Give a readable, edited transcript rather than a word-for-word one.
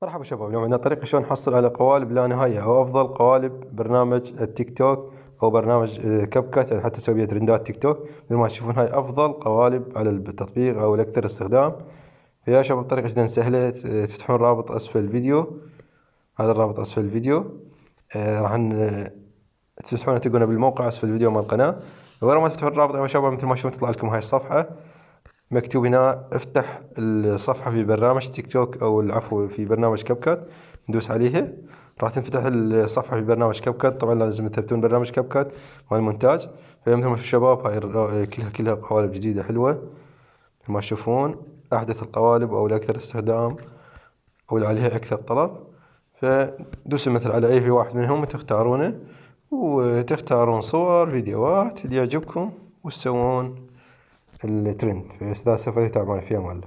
مرحبا شباب، اليوم عندنا طريقة شلون نحصل على قوالب لا نهاية أو أفضل قوالب برنامج التيك توك أو برنامج كاب كات، يعني حتى تسوي بيها ترندات تيك توك. مثل ما تشوفون هاي أفضل قوالب على التطبيق أو الأكثر استخدام. فيا شباب طريقة جدا سهلة، تفتحون رابط أسفل الفيديو، هذا الرابط أسفل الفيديو. راح تفتحونه تلقونه بالموقع أسفل الفيديو مال القناة. ورا ما تفتحون الرابط يا شباب مثل ما تشوفون تطلع لكم هاي الصفحة، مكتوب هنا افتح الصفحة في برنامج تيك توك أو العفو في برنامج كاب كات. ندوس عليها راح تنفتح الصفحة في برنامج كاب كات. طبعا لازم تثبتون برنامج كاب كات مال المونتاج. فمثل ما الشباب هاي كلها قوالب جديدة حلوة، مثل ما تشوفون أحدث القوالب أو الأكثر استخدام أو اللي عليها أكثر طلب. فدوسوا مثل على أي واحد منهم تختارونه، وتختارون صور فيديوهات اللي يعجبكم وتسوون الترند. فإذا سوف تعمل فيها مال